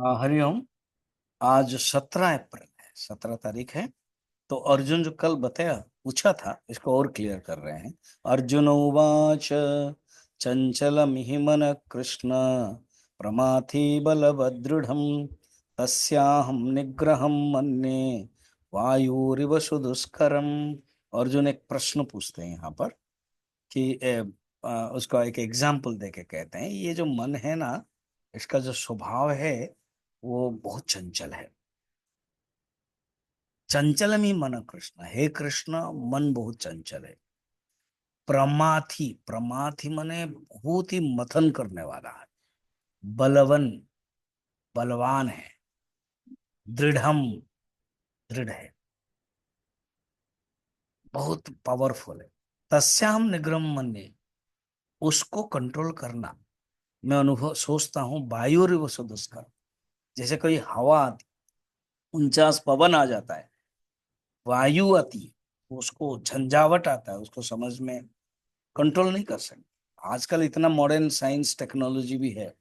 हाँ, हरिओम। आज 17 अप्रैल है, 17 तारीख है। तो अर्जुन जो कल बताया पूछा था, इसको और क्लियर कर रहे हैं। अर्जुन उवाच चंचलमिहि मन कृष्ण प्रमाथि बलवदृढ़ तस्याहं निग्रहं मन्ये वायुरिव सुदुष्करम। अर्जुन एक प्रश्न पूछते हैं यहाँ पर कि उसका एक एग्जाम्पल देके कहते हैं, ये जो मन है ना, इसका जो स्वभाव है वो बहुत चंचल है। चंचल में मन कृष्ण, हे कृष्ण, मन बहुत चंचल है। प्रमाथि, प्रमाथि मने बहुत ही मथन करने वाला है। बलवन, बलवान है। दृढ़म, दृढ़ है, बहुत पावरफुल है। तस्याम निग्रह मन्ये, उसको कंट्रोल करना मैं अनुभव सोचता हूँ। वायु सदुष्कर, जैसे कोई हवा आती, 49 पवन आ जाता है, वायु आती है, उसको झंझावट आता है, उसको समझ में कंट्रोल नहीं कर सकते। आजकल इतना मॉडर्न साइंस टेक्नोलॉजी भी है,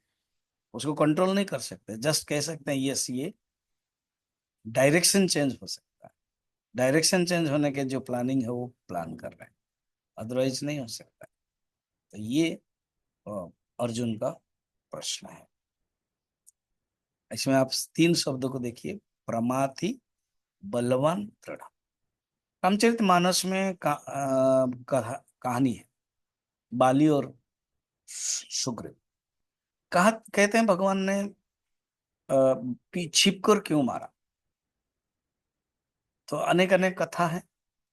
उसको कंट्रोल नहीं कर सकते। जस्ट कह सकते हैं यस, ये डायरेक्शन चेंज हो सकता है। डायरेक्शन चेंज होने के जो प्लानिंग है वो प्लान कर रहे हैं, अदरवाइज नहीं हो सकता। तो ये अर्जुन का प्रश्न है। इसमें आप तीन शब्दों को देखिए, प्रमाथि, बलवान, दृढ़। रामचरितमानस में कहानी है, बाली और सुग्रीव। कहा कहते हैं भगवान ने छिप कर क्यों मारा। तो अनेक अनेक कथा है।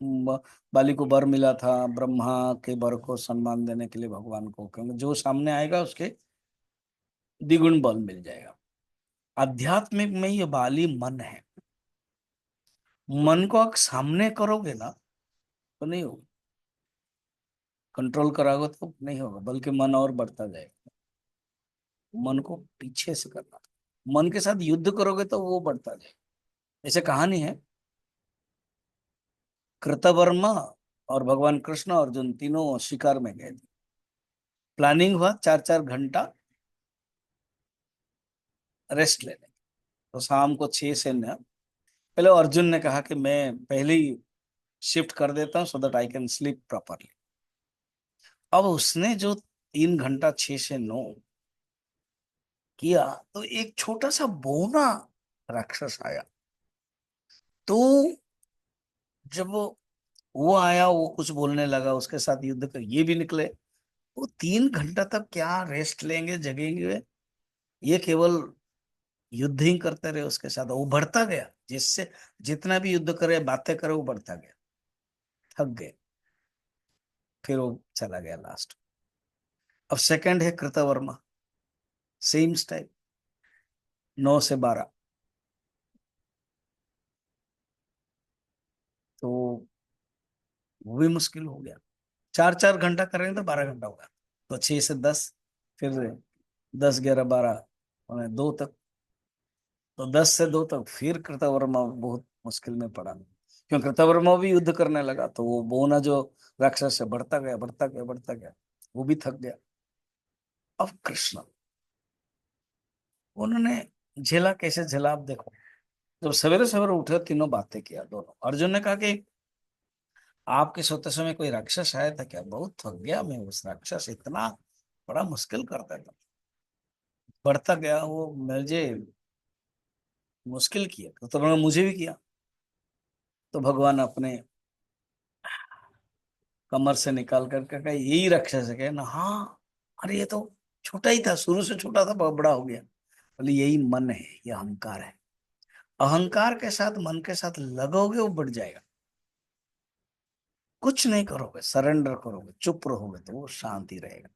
ब- बाली को वर मिला था, ब्रह्मा के वर को सम्मान देने के लिए भगवान को, क्योंकि जो सामने आएगा उसके द्विगुण बल मिल जाएगा। आध्यात्मिक में ये बाली मन है। मन को आप सामने करोगे ना तो नहीं होगा, कंट्रोल कराओगे तो नहीं होगा, बल्कि मन और बढ़ता जाएगा। मन को पीछे से करना, मन के साथ युद्ध करोगे तो वो बढ़ता जाएगा। ऐसे कहानी है, कृतवर्मा और भगवान कृष्ण अर्जुन तीनों शिकार में गए थे। प्लानिंग हुआ 4 4 घंटा रेस्ट लेने। तो शाम को 6 से 9, पहले अर्जुन ने कहा कि मैं पहले ही शिफ्ट कर देता हूँ so that I can sleep properly. अब उसने जो 3 घंटा 6 से 9 किया, तो एक छोटा सा बौना राक्षस आया। तो जब वो आया, वो कुछ बोलने लगा, उसके साथ युद्ध कर ये भी निकले। वो 3 घंटा तक क्या रेस्ट लेंगे, जगेंगे? ये केवल युद्ध ही करते रहे उसके साथ। वो बढ़ता गया, जिससे जितना भी युद्ध करे, बातें करे, वो बढ़ता गया। थक गए, फिर वो चला गया लास्ट। अब सेकंड है कृतवर्मा, सेम स्टाइल, 9 से 12। तो वो भी मुश्किल हो गया। 4 4 घंटा करेंगे तो 12 घंटा होगा। तो 6 से 10, फिर 10 11 12 और 2 तक। तो 10 से 2 तक फिर कृतवर्मा बहुत मुश्किल में पड़ा, क्योंकि कृतवर्मा भी युद्ध करने लगा। तो वो बोना जो राक्षस है बढ़ता गया, बढ़ता गया, बढ़ता गया। वो भी थक गया। अब कृष्ण, उन्होंने झेला। कैसे झेला आप देखो। जब सवेरे सवेरे उठे, तीनों बातें किया दोनों। अर्जुन ने कहा कि आपके सोते समय कोई राक्षस आया था क्या? बहुत थक गया मैं, उस राक्षस इतना बड़ा मुश्किल करता था, बढ़ता गया वो, मुझे मुश्किल किया। तो उन्होंने मुझे भी किया। तो भगवान अपने कमर से निकाल कर के कहा, यही राक्षस है क्या? ना, हाँ। अरे ये तो छोटा ही था, शुरू से छोटा था, बहुत बड़ा हो गया। बोले यही मन है, ये अहंकार है। अहंकार के साथ, मन के साथ लगोगे, वो बढ़ जाएगा। कुछ नहीं करोगे, सरेंडर करोगे, चुप रहोगे, तो वो शांति रहेगा।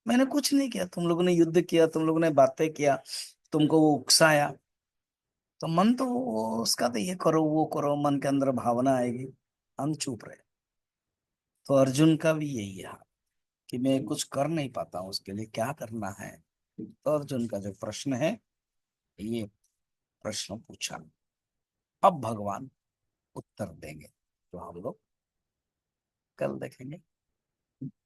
मैंने कुछ नहीं किया, तुम लोगों ने युद्ध किया, तुम लोगों ने बातें किया, तुमको वो उकसाया। तो मन तो उसका तो ये करो वो करो, मन के अंदर भावना आएगी, हम चुप रहे। तो अर्जुन का भी यही है कि मैं कुछ कर नहीं पाता हूँ, उसके लिए क्या करना है। तो अर्जुन का जो प्रश्न है, ये प्रश्न पूछा। अब भगवान उत्तर देंगे, तो हम लोग कल देखेंगे।